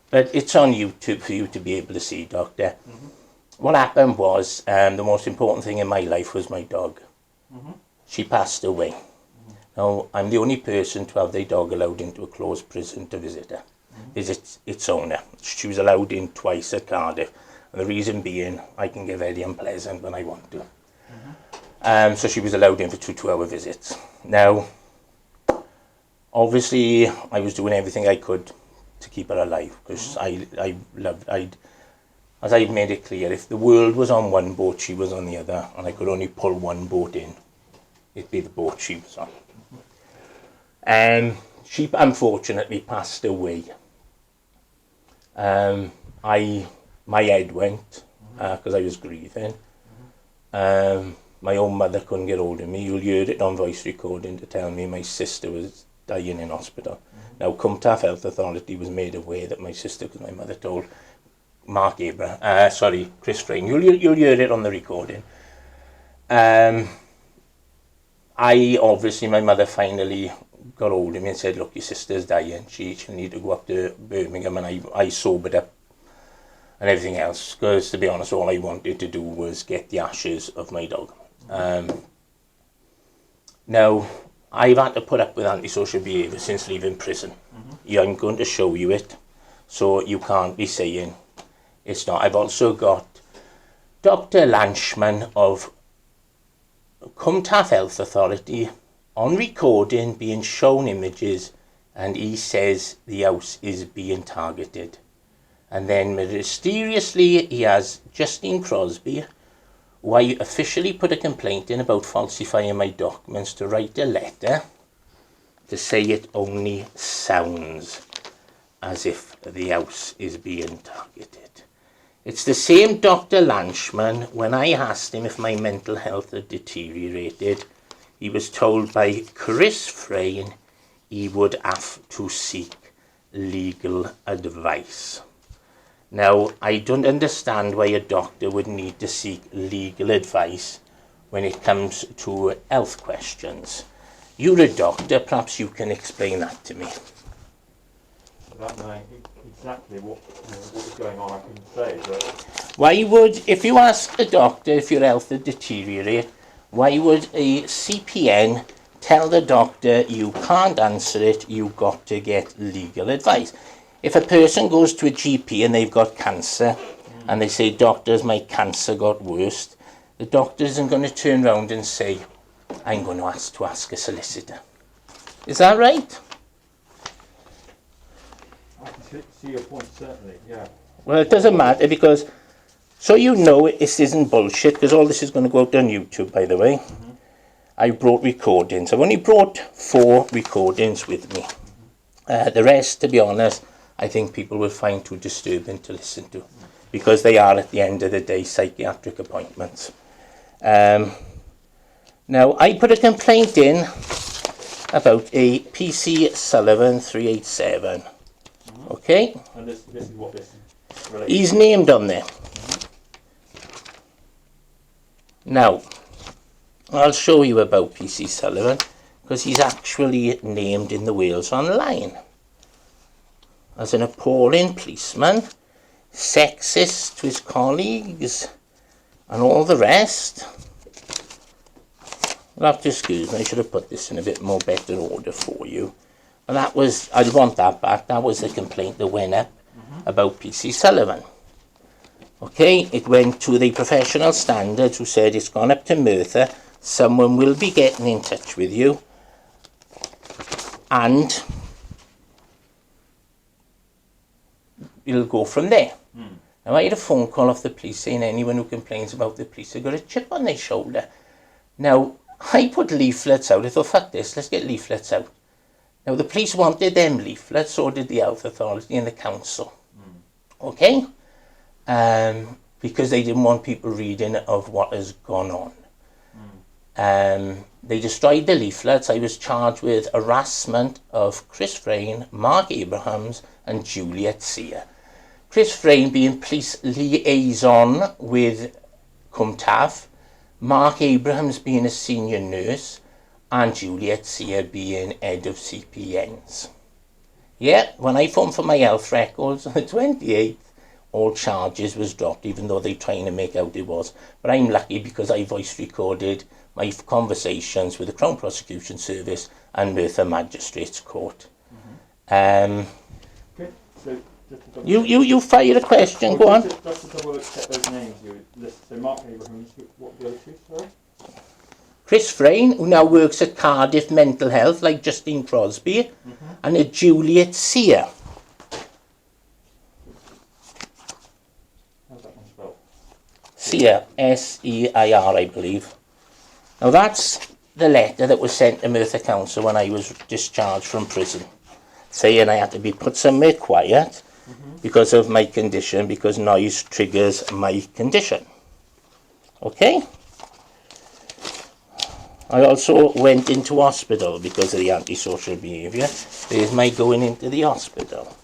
but it's on YouTube for you to be able to see, Doctor. What happened was, the most important thing in my life was my dog. She passed away. Now, I'm the only person to have their dog allowed into a closed prison to visit her, visit its owner. She was allowed in twice at Cardiff, and the reason being, I can get very unpleasant when I want to. So she was allowed in for 2 2-hour visits. Now, obviously, I was doing everything I could to keep her alive, because as I've made it clear, if the world was on one boat, she was on the other, and I could only pull one boat in, it'd be the boat she was on. She unfortunately passed away. My head went, because I was grieving. My own mother couldn't get hold of me. You'll hear it on voice recording to tell me my sister was dying in hospital. Now, Cwmtaf Health Authority was made aware that my sister, because my mother told Chris Frayne. You'll hear it on the recording. My mother finally got hold of me and said, look, your sister's dying. She'll need to go up to Birmingham, and I sobered up and everything else, because to be honest, all I wanted to do was get the ashes of my dog. Now, I've had to put up with antisocial behaviour since leaving prison. I'm going to show you it, so you can't be saying it's not. I've also got Dr. Lanchman of Cwmtaf Health Authority on recording being shown images, and he says the house is being targeted. And then mysteriously he has Justine Crosby, who I officially put a complaint in about falsifying my documents, to write a letter to say it only sounds as if the house is being targeted. It's the same Dr. Lanchman. When I asked him if my mental health had deteriorated, he was told by Chris Frayne he would have to seek legal advice. Now, I don't understand why a doctor would need to seek legal advice when it comes to health questions. You're a doctor, perhaps you can explain that to me. Without knowing exactly what was going on, I can say that... Why would, if you ask a doctor if your health had deteriorated, why would a CPN tell the doctor you can't answer it, you've got to get legal advice? If a person goes to a GP and they've got cancer, and they say, doctors, my cancer got worse, the doctor isn't going to turn around and say, I'm going to ask a solicitor. Is that right? I can see your point, certainly, yeah. Well, it doesn't matter, because, so you know this isn't bullshit, because all this is going to go out on YouTube, by the way. I brought recordings. I've only brought 4 recordings with me. The rest, to be honest, I think people will find too disturbing to listen to, because they are, at the end of the day, psychiatric appointments. Now, I put a complaint in about a PC Sullivan 387. Okay? And this is what this relates. He's named on there. Now, I'll show you about PC Sullivan, because he's actually named in the Wales Online as an appalling policeman, sexist to his colleagues, and all the rest. You'll have to excuse me, I should have put this in a bit more better order for you. And that was, I want that back, that was the complaint that went up about PC Sullivan. Okay, it went to the professional standards, who said it's gone up to Merthyr, someone will be getting in touch with you, and it'll go from there. Now, I had a phone call off the police saying anyone who complains about the police have got a chip on their shoulder. Now, I put leaflets out. I thought, fuck this, let's get leaflets out. Now, the police wanted them leaflets, so did the health authority and the council. Okay? Because they didn't want people reading of what has gone on. They destroyed the leaflets. I was charged with harassment of Chris Frayne, Mark Abrahams and Juliet Sear. Chris Frayne being police liaison with Cwmtaf, Mark Abrahams being a senior nurse, and Juliet Sear being head of CPNs. Yeah, when I phoned for my health records on the 28th, all charges was dropped, even though they're trying to make out it was. But I'm lucky because I voice recorded my conversations with the Crown Prosecution Service and Merthyr Magistrates Court. Okay, so just to double You fire a question, go on. Just to double check those names you listed. So Mark Abraham, what were the other two, sorry? Chris Frayne, who now works at Cardiff Mental Health, like Justine Crosby, and a Juliet Sear. How's that one spelled? Sear, S-E-I-R, I believe. Now that's the letter that was sent to Merthyr Council when I was discharged from prison, saying I had to be put somewhere quiet because of my condition, because noise triggers my condition. Okay? I also went into hospital because of the antisocial behaviour. There's my going into the hospital.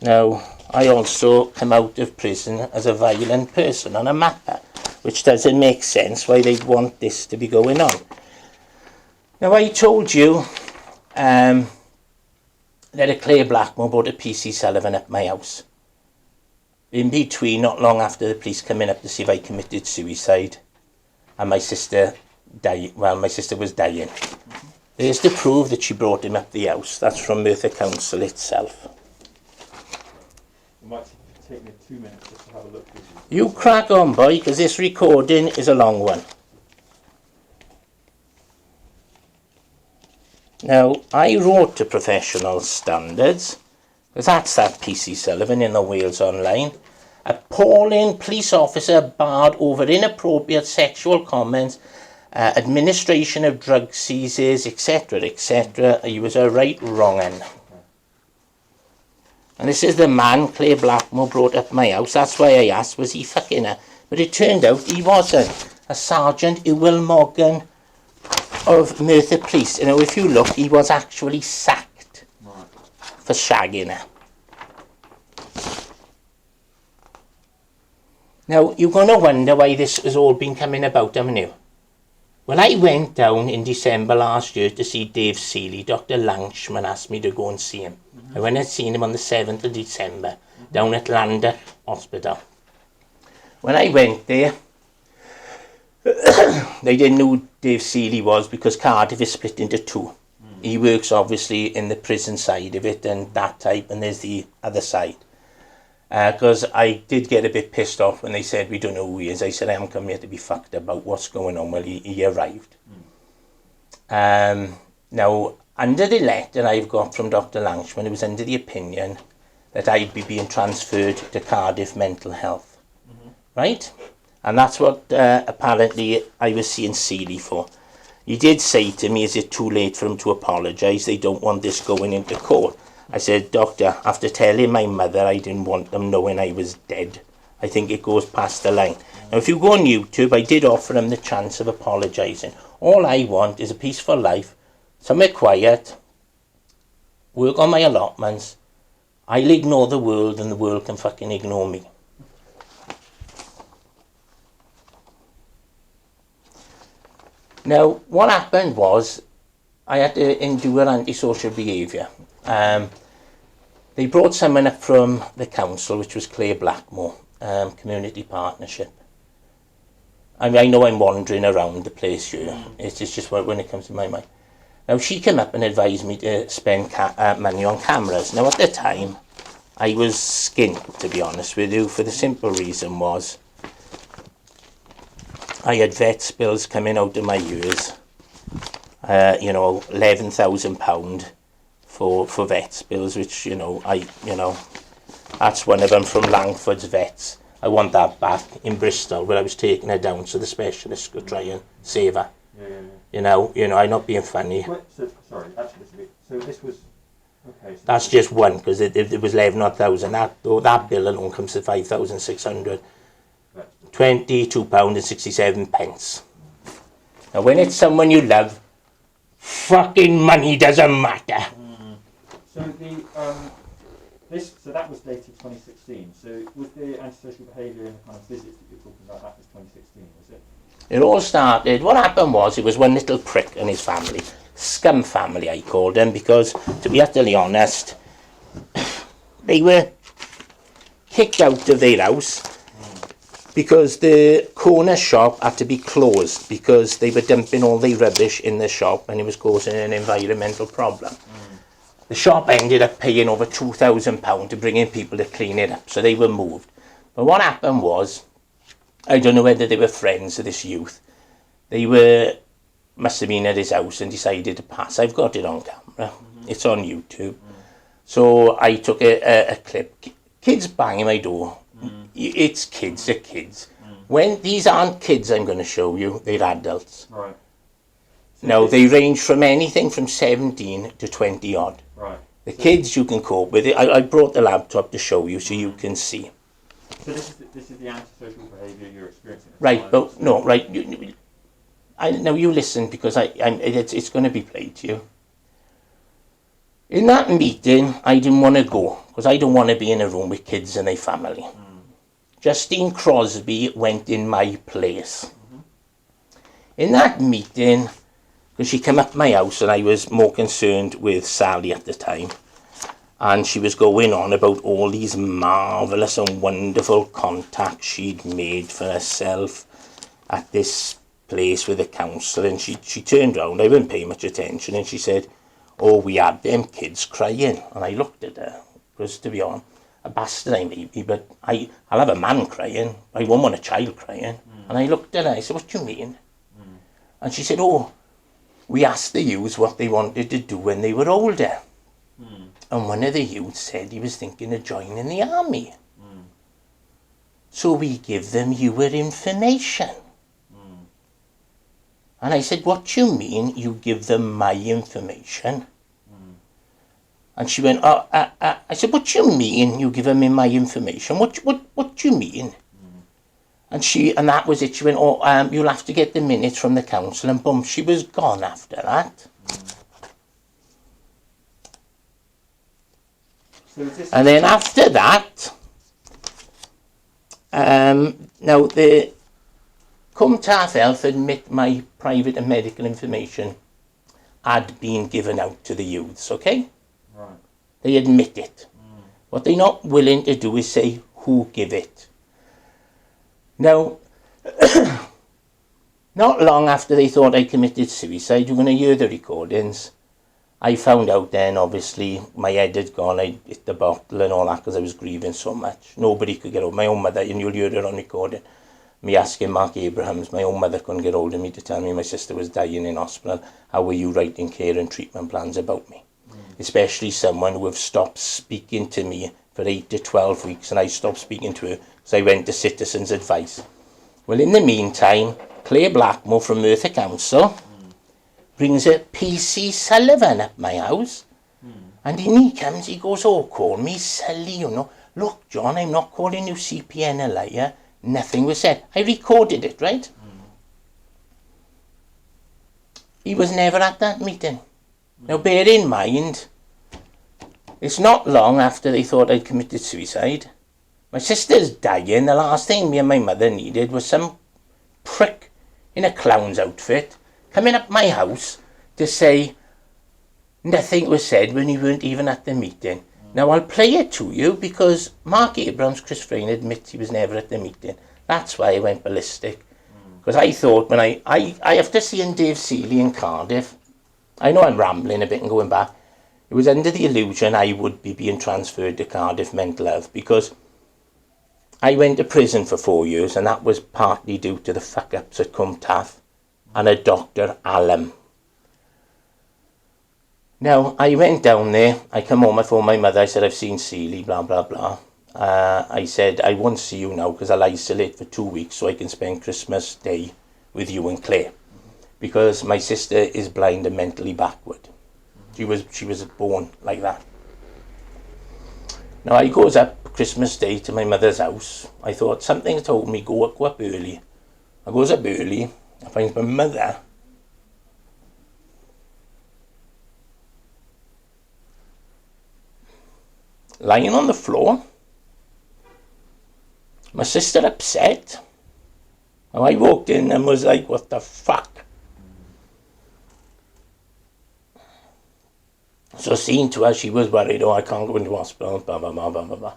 Now, I also come out of prison as a violent person on a mapper, which doesn't make sense why they'd want this to be going on. Now, I told you that a Claire Blackmore brought a PC Sullivan up my house. In between, not long after the police coming up to see if I committed suicide, and my sister my sister was dying. There's to prove that she brought him up the house. That's from Merthyr Council itself. It might take me 2 minutes just to have a look through these. You crack on, boy, because this recording is a long one. Now, I wrote to professional standards, because that's that PC Sullivan in the Wales Online. Appalling police officer barred over inappropriate sexual comments, administration of drug seizures, etc., etc. He was a right wrong un. And this is the man Claire Blackmore brought up my house. That's why I asked, was he fucking her? But it turned out he wasn't. A Sergeant Ewell Morgan of Merthyr Police. You know, if you look, he was actually sacked for shagging her. Now, you're going to wonder why this has all been coming about, haven't you? Well, I went down in December last year to see Dave Seeley. Dr. Langshman asked me to go and see him. I went and seen him on the 7th of December down at Lander Hospital. When I went there, they didn't know who Dave Seeley was because Cardiff is split into two. He works obviously in the prison side of it and that type, and there's the other side. Because I did get a bit pissed off when they said we don't know who he is. I said I haven't come here to be fucked about what's going on. Well, he arrived. Now, under the letter I've got from Dr. Langshman, it was under the opinion that I'd be being transferred to Cardiff Mental Health. Right? And that's what apparently I was seeing Seeley for. He did say to me, is it too late for him to apologise? They don't want this going into court. I said, Doctor, after telling my mother I didn't want them knowing I was dead, I think it goes past the line. Now, if you go on YouTube, I did offer him the chance of apologising. All I want is a peaceful life, somewhere quiet, work on my allotments. I'll ignore the world and the world can fucking ignore me. Now, what happened was, I had to endure antisocial behaviour. They brought someone up from the council, which was Claire Blackmore, community partnership. I mean, I know I'm wandering around the place here. It's just when it comes to my mind. Now, she came up and advised me to spend money on cameras. Now, at the time, I was skint, to be honest with you, for the simple reason was I had vet bills coming out of my ears. You know, £11,000 for vets bills, which, that's one of them from Langford's Vets. I want that back in Bristol, where I was taking her down so the specialist could try and save her. Yeah. I'm not being funny. Sorry, actually, so this was... Okay. So that's just one, because it was 11,000. That bill alone comes to 5,600. £22.67. Now, when it's someone you love, fucking money doesn't matter. So so that was dated 2016. So was the antisocial behaviour and the kind of visits that you're talking about, that was 2016, was it? It all started, what happened was, it was one little prick and his family. scum family, I called them, because, to be utterly honest, they were kicked out of their house because the corner shop had to be closed because they were dumping all the rubbish in the shop and it was causing an environmental problem. The shop ended up paying over £2,000 to bring in people to clean it up, so they were moved. But what happened was, I don't know whether they were friends of this youth. They must have been at his house and decided to pass. I've got it on camera. It's on YouTube. So I took a clip. Kids banging my door. It's kids, they're kids. When these aren't kids I'm going to show you, they're adults. Right. Now, they range from anything from 17 to 20 odd. Right. The kids you can cope with it. I brought the laptop to show you so you can see. So this is the antisocial behaviour you're experiencing. Right, but no, right. Now you listen, because it's going to be played to you. In that meeting, I didn't want to go because I don't want to be in a room with kids and their family. Justine Crosby went in my place. In that meeting, because she came up my house and I was more concerned with Sally at the time, and she was going on about all these marvellous and wonderful contacts she'd made for herself at this place with the council, and she turned round, I didn't pay much attention, and she said, "Oh, we had them kids crying." And I looked at her, because to be honest, a bastard I may be, but I'll have a man crying, I won't want a child crying. And I looked at her, I said, "What do you mean?" And she said, "Oh, we asked the youths what they wanted to do when they were older." And one of the youths said he was thinking of joining the army. So we give them your information. And I said, "What do you mean you give them my information?" And she went, I said, "What do you mean you give them my information? What do you mean?" And that was it. She went, "Oh, you'll have to get the minutes from the council," and boom, she was gone after that. And then after that, now the Cwmtâth Health admit my private and medical information had been given out to the youths, okay? Right. They admit it. What they're not willing to do is say who give it. Now, not long after they thought I committed suicide, you're going to hear the recordings. I found out then, obviously, my head had gone, I hit the bottle and all that because I was grieving so much. Nobody could get hold. My own mother, and you'll hear it on recording, me asking Mark Abrahams, my own mother couldn't get hold of me to tell me my sister was dying in hospital. How were you writing care and treatment plans about me? Especially someone who have stopped speaking to me for 8 to 12 weeks, and I stopped speaking to her because I went to Citizens Advice. Well, in the meantime, Claire Blackmore from Merthyr Council brings a PC Sullivan up my house, and in he comes, he goes, "Oh, call me Sully, you know. Look, John, I'm not calling you CPN a liar. Nothing was said." I recorded it, right? He was never at that meeting. Now, bear in mind, it's not long after they thought I'd committed suicide. My sister's dying. The last thing me and my mother needed was some prick in a clown's outfit coming up my house to say nothing was said when you weren't even at the meeting. Now, I'll play it to you because Mark Abrams, Chris Frayne admits he was never at the meeting. That's why I went ballistic. Because I thought when I after seeing Dave Seeley in Cardiff, I know I'm rambling a bit and going back, it was under the illusion I would be being transferred to Cardiff Mental Health because I went to prison for 4 years, and that was partly due to the fuck-ups at Cwmtâth and a Dr. Allen. Now, I went down there, I come home, I phoned my mother, I said, "I've seen Seeley, blah, blah, blah." I said, "I won't see you now because I'll isolate for 2 weeks so I can spend Christmas Day with you and Claire. Because my sister is blind and mentally backward. She was born like that." Now, I goes up Christmas Day to my mother's house. I thought something told me go up early. I goes up early, I find my mother lying on the floor. My sister upset. And I walked in and was like, "What the fuck?" So seeing to her, she was worried, oh, I can't go into hospital, blah, blah, blah, blah, blah, blah.